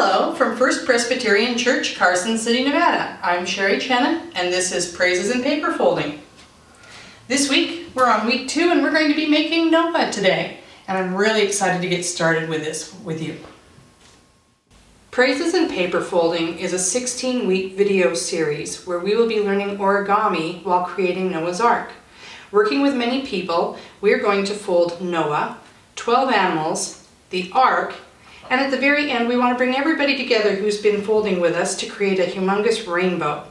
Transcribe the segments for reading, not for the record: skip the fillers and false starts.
Hello from First Presbyterian Church, Carson City, Nevada. I'm Sherry Chenin, and this is Praises in Paper Folding. This week, we're on week 2, and we're going to be making Noah today. And I'm really excited to get started with this with you. Praises in Paper Folding is a 16-week video series where we will be learning origami while creating Noah's Ark. Working with many people, we're going to fold Noah, 12 animals, the Ark, and at the very end, we want to bring everybody together who's been folding with us to create a humongous rainbow.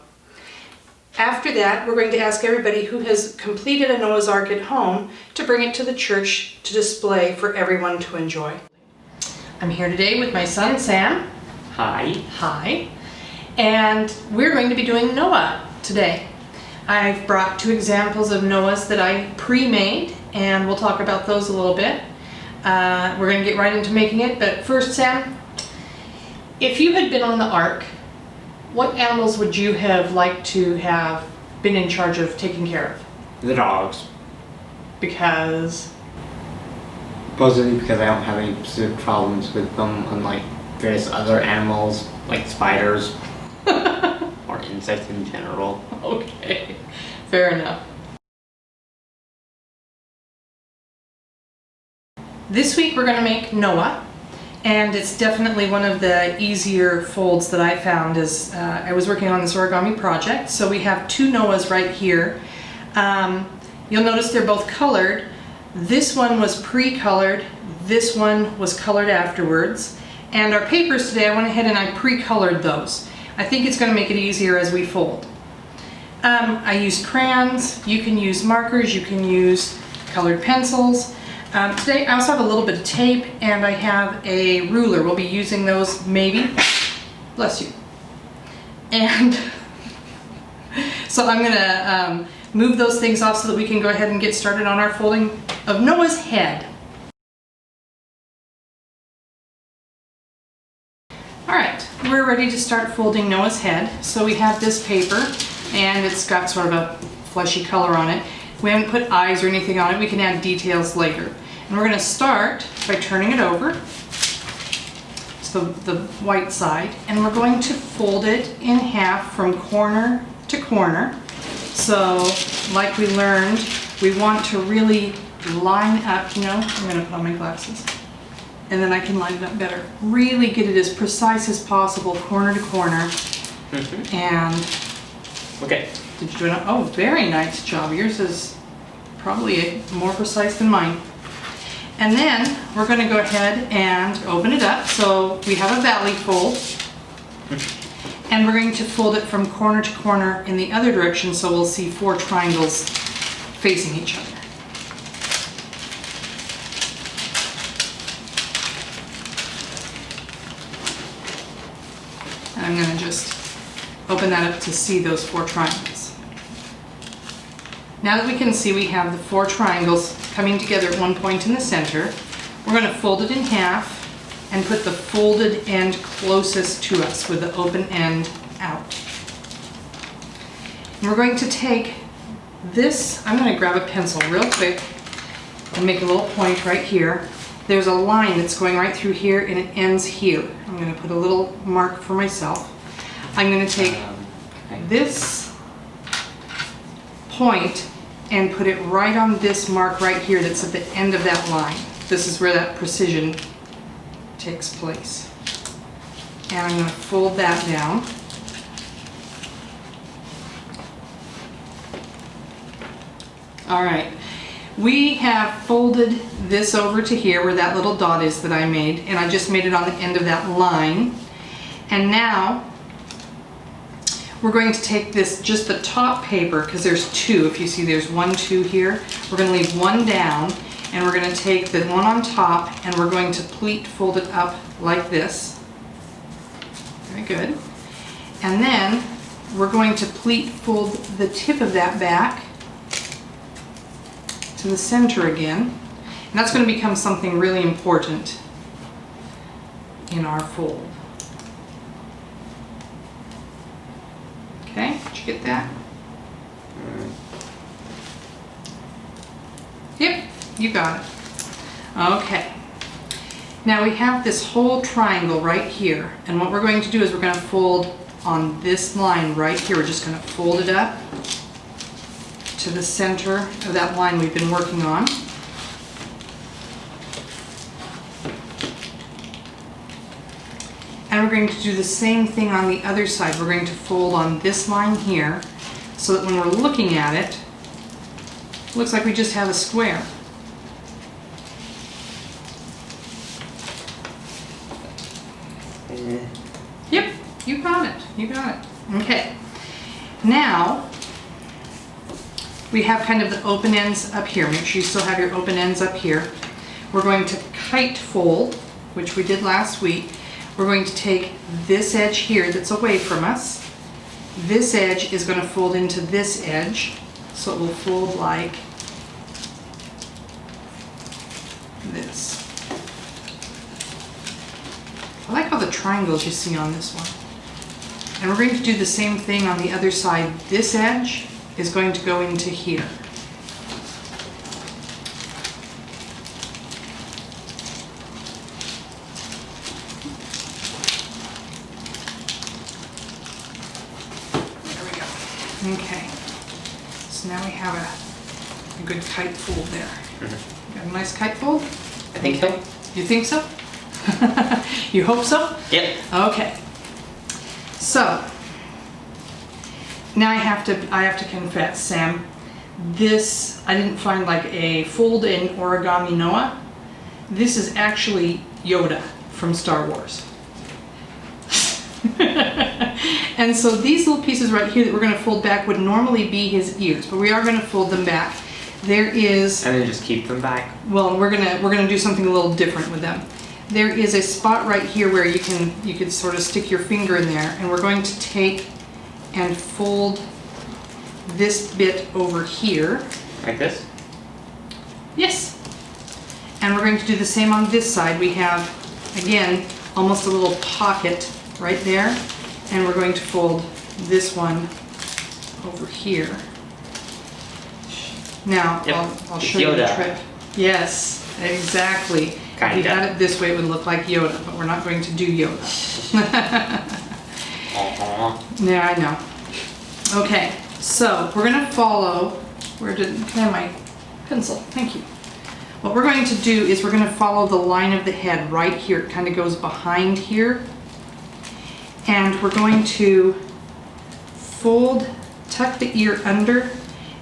After that, we're going to ask everybody who has completed a Noah's Ark at home to bring it to the church to display for everyone to enjoy. I'm here today with my son, Sam. Hi. Hi. And we're going to be doing Noah today. I've brought 2 examples of Noahs that I pre-made, and we'll talk about those a little bit. We're going to get right into making it, but first, Sam, if you had been on the Ark, what animals would you have liked to have been in charge of taking care of? The dogs. Because? Supposedly because I don't have any specific problems with them, unlike various other animals, like spiders, or insects in general. Okay, fair enough. This week we're going to make Noah, and it's definitely one of the easier folds that I found as I was working on this origami project. So we have 2 Noahs right here. You'll notice they're both colored. This one was pre-colored, this one was colored afterwards. And our papers today, I went ahead and I pre-colored those. I think it's going to make it easier as we fold. I used crayons, you can use markers, you can use colored pencils. Today I also have a little bit of tape, and I have a ruler. We'll be using those maybe. Bless you. And so I'm going to move those things off so that we can go ahead and get started on our folding of Noah's head. Alright, we're ready to start folding Noah's head. So we have this paper, and it's got sort of a fleshy color on it. We haven't put eyes or anything on it. We can add details later. And we're going to start by turning it over to the white side, and we're going to fold it in half from corner to corner. So, like we learned, we want to really line up, I'm going to put on my glasses, and then I can line it up better. Really get it as precise as possible, corner to corner. And Okay. did you do it? Oh, very nice job. Yours is probably more precise than mine. And then we're going to go ahead and open it up. So we have a valley fold. And we're going to fold it from corner to corner in the other direction, so we'll see 4 triangles facing each other. And I'm going to just open that up to see those 4 triangles. Now that we can see we have the 4 triangles coming together at one point in the center, we're going to fold it in half and put the folded end closest to us with the open end out. And we're going to take this, I'm going to grab a pencil real quick and make a little point right here. There's a line that's going right through here and it ends here. I'm going to put a little mark for myself. I'm going to take this point and put it right on this mark right here that's at the end of that line. This is where that precision takes place. And I'm going to fold that down. Alright, we have folded this over to here where that little dot is that I made, and I just made it on the end of that line. And now we're going to take this, just the top paper, because there's 2. If you see there's 1, 2 here. We're going to leave 1 down, and we're going to take the one on top, and we're going to pleat fold it up like this. Very good. And then we're going to pleat fold the tip of that back to the center again. And that's going to become something really important in our fold. Okay, did you get that? Yep, you got it. Okay. Now we have this whole triangle right here, and what we're going to do is we're going to fold on this line right here. We're just going to fold it up to the center of that line we've been working on. And we're going to do the same thing on the other side. We're going to fold on this line here so that when we're looking at it, it looks like we just have a square. Yep, you got it. You got it. Okay. Now, we have kind of the open ends up here. Make sure you still have your open ends up here. We're going to kite fold, which we did last week. We're going to take this edge here that's away from us. This edge is going to fold into this edge, so it will fold like this. I like all the triangles you see on this one. And we're going to do the same thing on the other side. This edge is going to go into here. There we go. Okay. So now we have a good kite fold there. Mm-hmm. Got a nice kite fold? I think so. You think so? You hope so? Yep. Okay. So now I have to confess, Sam, this I didn't find like a fold in Origami Noah. This is actually Yoda from Star Wars. And so these little pieces right here that we're going to fold back would normally be his ears, but we are going to fold them back. There is, And then just keep them back. well, we're gonna do something a little different with them. There is a spot right here where you could sort of stick your finger in there, and we're going to take and fold this bit over here. Like this? Yes. And we're going to do the same on this side. We have, again, almost a little pocket right there, and we're going to fold this one over here. Now, Yep. I'll It's show you the Yoda. trick. Yes, exactly. If we Kinda. had it this way, it would look like Yoda, but we're not going to do Yoda. Yeah, I know. Okay, so we're gonna follow, can I have my pencil? Thank you. What we're going to do is we're gonna follow the line of the head right here. It kind of goes behind here. And we're going to fold, tuck the ear under,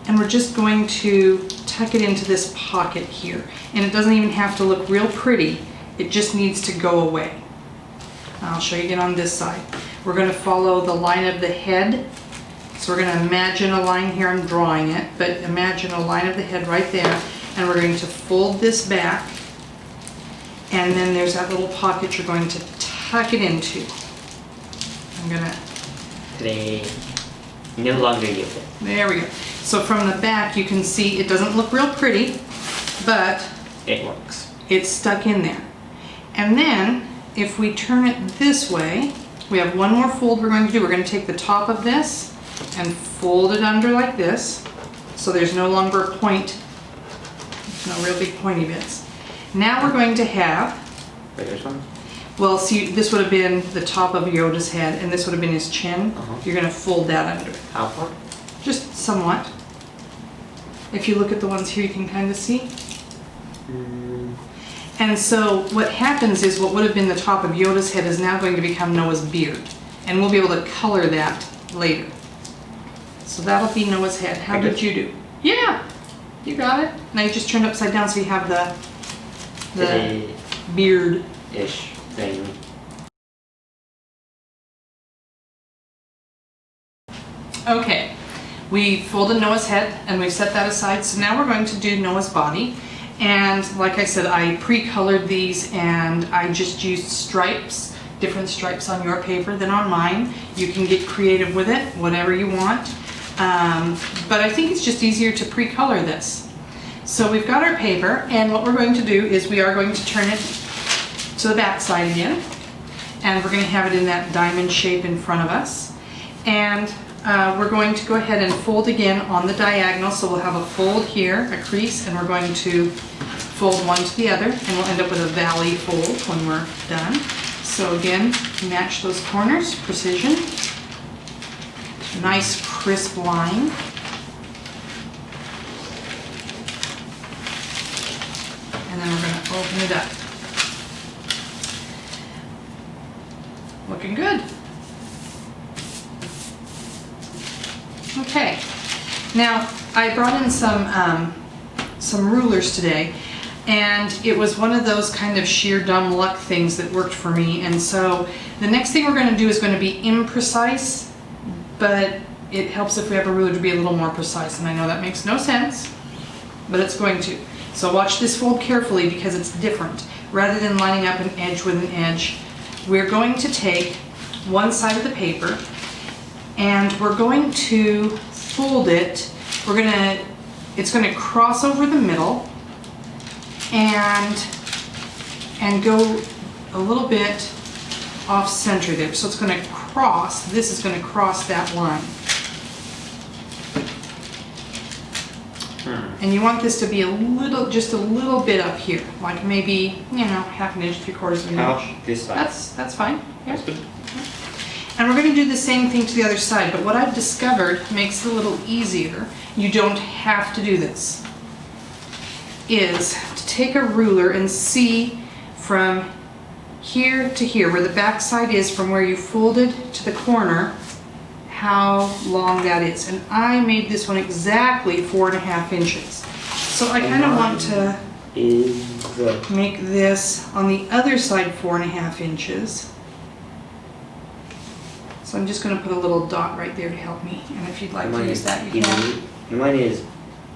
and we're just going to tuck it into this pocket here. And it doesn't even have to look real pretty. It just needs to go away. I'll show you again on this side. We're going to follow the line of the head. So we're going to imagine a line here. I'm drawing it, but imagine a line of the head right there. And we're going to fold this back. And then there's that little pocket you're going to tuck it into. I'm going to... They no longer use it. There we go. So from the back you can see it doesn't look real pretty, but It works. it's stuck in there. And then if we turn it this way, we have one more fold we're going to do. We're going to take the top of this and fold it under like this, so there's no longer a point, no real big pointy bits. Now we're going to have, Wait, this one? well, see, this would have been the top of Yoda's head, and this would have been his chin. Uh-huh. You're going to fold that under. How far? Just somewhat. If you look at the ones here, you can kind of see. And so what happens is what would have been the top of Yoda's head is now going to become Noah's beard. And we'll be able to color that later. So that'll be Noah's head. How Like did this? you do? Yeah, you got it. Now you just turned upside down so you have the beard. Ish thing. Okay, we folded Noah's head and we set that aside. So now we're going to do Noah's body. And like I said, I pre-colored these and I just used stripes, different stripes on your paper than on mine. You can get creative with it, whatever you want. But I think it's just easier to pre-color this. So we've got our paper, and what we're going to do is we are going to turn it to the back side again. And we're going to have it in that diamond shape in front of us. And we're going to go ahead and fold again on the diagonal. So we'll have a fold here, a crease, and we're going to fold one to the other, and we'll end up with a valley fold when we're done. So again, match those corners, precision. Nice crisp line. And then we're going to open it up. Looking good. Okay. Now, I brought in some rulers today, and it was one of those kind of sheer dumb luck things that worked for me. And so the next thing we're going to do is going to be imprecise, but it helps if we have a ruler to be a little more precise. And I know that makes no sense, but it's going to. So watch this fold carefully because it's different. Rather than lining up an edge with an edge, we're going to take one side of the paper and we're going to fold it. It's going to cross over the middle and go a little bit off center there. So it's going to cross, this is going to cross that line. And you want this to be just a little bit up here, like maybe, half an inch, 3/4 of an inch. This side. That's fine. Yeah. That's good. And we're going to do the same thing to the other side, but what I've discovered makes it a little easier. You don't have to do this. Is to take a ruler and see from here to here, where the back side is, from where you folded to the corner, how long that is. And I made this one exactly 4.5 inches. So I kind of want to make this on the other side 4.5 inches. So I'm just going to put a little dot right there to help me. And if you'd like to use that, you can. Mine is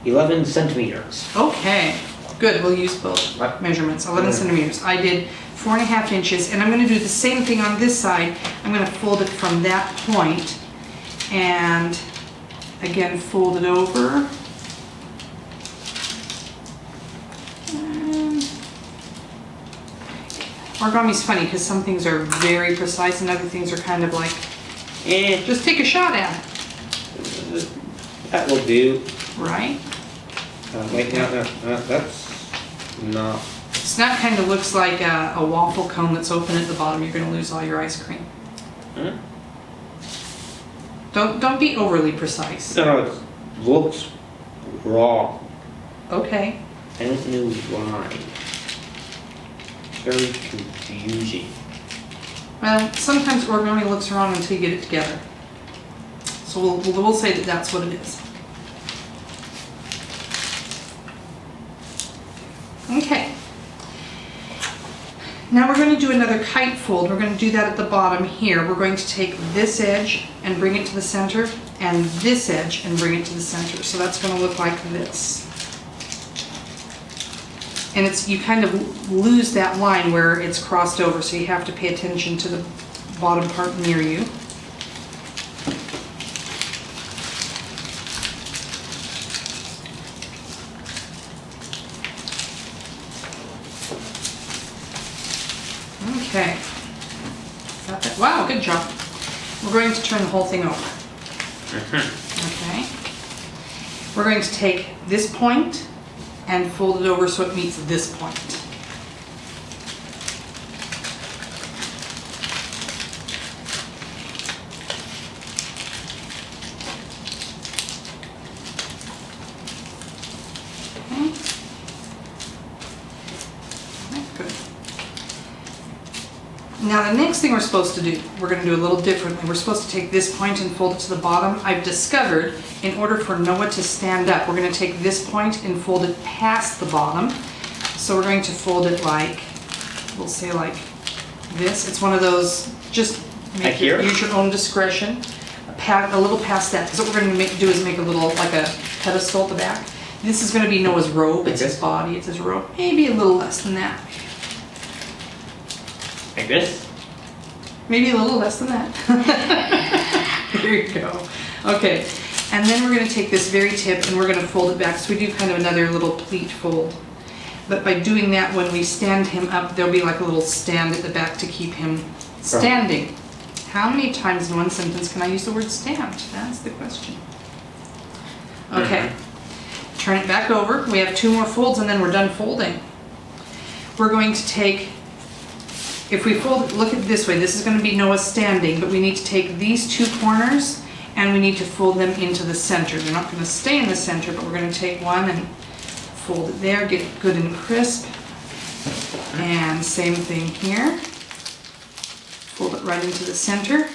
11 centimeters. Okay, good. We'll use both measurements. 11 centimeters. I did 4.5 inches, and I'm going to do the same thing on this side. I'm going to fold it from that point, and again fold it over. Origami's funny because some things are very precise and other things are kind of like, just take a shot at it. That will do. Right? Wait, no, that's not. It's not kind of looks like a waffle cone that's open at the bottom. You're going to lose all your ice cream. Huh? Don't be overly precise. No, it looks wrong. Okay. I don't know why. Very confusing. Well, sometimes origami looks wrong until you get it together. So we'll say that that's what it is. Okay. Now we're going to do another kite fold. We're going to do that at the bottom here. We're going to take this edge and bring it to the center, and this edge and bring it to the center. So that's going to look like this. And you kind of lose that line where it's crossed over, so you have to pay attention to the bottom part near you. Okay. Got that. Wow, good job. We're going to turn the whole thing over. Okay. We're going to take this point and fold it over so it meets this point. Okay. Good. Now the next thing we're supposed to do, we're going to do a little differently. We're supposed to take this point and fold it to the bottom. I've discovered in order for Noah to stand up, we're going to take this point and fold it past the bottom. So we're going to fold it like, we'll say like this. It's one of those, just use your own discretion. A little past that, because what we're going to do is make a little, like a pedestal at the back. This is going to be Noah's robe. It's his body, it's his robe. Maybe a little less than that. Like this? Maybe a little less than that. There you go. Okay, and then we're going to take this very tip and we're going to fold it back. So we do kind of another little pleat fold. But by doing that, when we stand him up, there'll be like a little stand at the back to keep him standing. How many times in one sentence can I use the word stand? That's the question. Okay, turn it back over. We have 2 more folds and then we're done folding. we're going to take, if we fold, look at it this way, this is going to be Noah standing, but we need to take these two corners and we need to fold them into the center. They're not going to stay in the center, but we're going to take one and fold it there, get it good and crisp. And same thing here. Fold it right into the center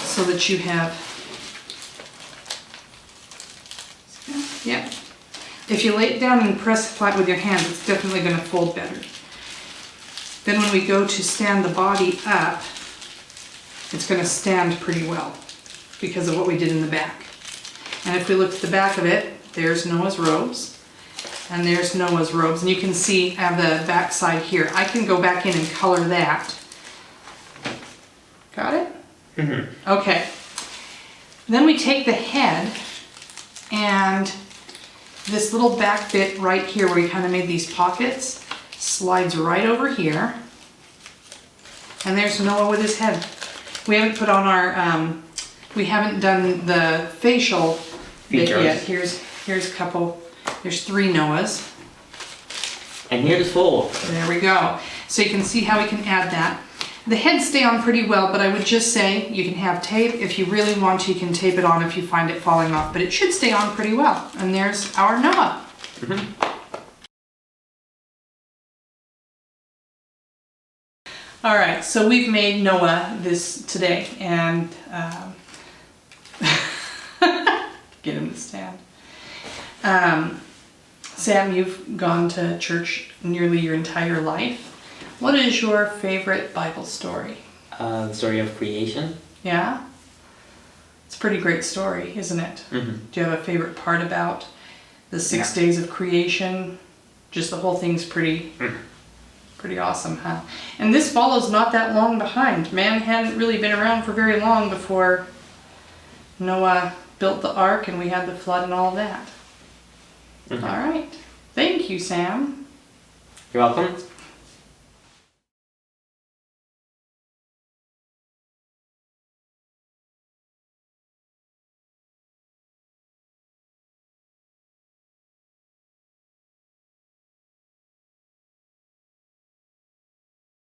so that you have, yeah. If you lay it down and press flat with your hand, it's definitely going to fold better. Then when we go to stand the body up, it's going to stand pretty well because of what we did in the back. And if we look at the back of it, there's Noah's robes. And there's Noah's robes. And you can see I have the back side here. I can go back in and color that. Got it? Mm-hmm. Okay. Then we take the head and this little back bit right here where we kind of made these pockets slides right over here. And there's Noah with his head. We haven't put on our, we haven't done the facial bit yet. Here's a couple, there's 3 Noahs. And here's 4. There we go. So you can see how we can add that. The heads stay on pretty well, but I would just say you can have tape. If you really want to, you can tape it on if you find it falling off, but it should stay on pretty well. And there's our Noah. Mm-hmm. All right, so we've made Noah this today, and get him to stand. Sam, you've gone to church nearly your entire life. What is your favorite Bible story? The story of creation. Yeah? It's a pretty great story, isn't it? Mm-hmm. Do you have a favorite part about the 6 days of creation? Just the whole thing's pretty awesome, huh? And this follows not that long behind. Man hadn't really been around for very long before Noah built the ark and we had the flood and all of that. Mm-hmm. All right. Thank you, Sam. You're welcome.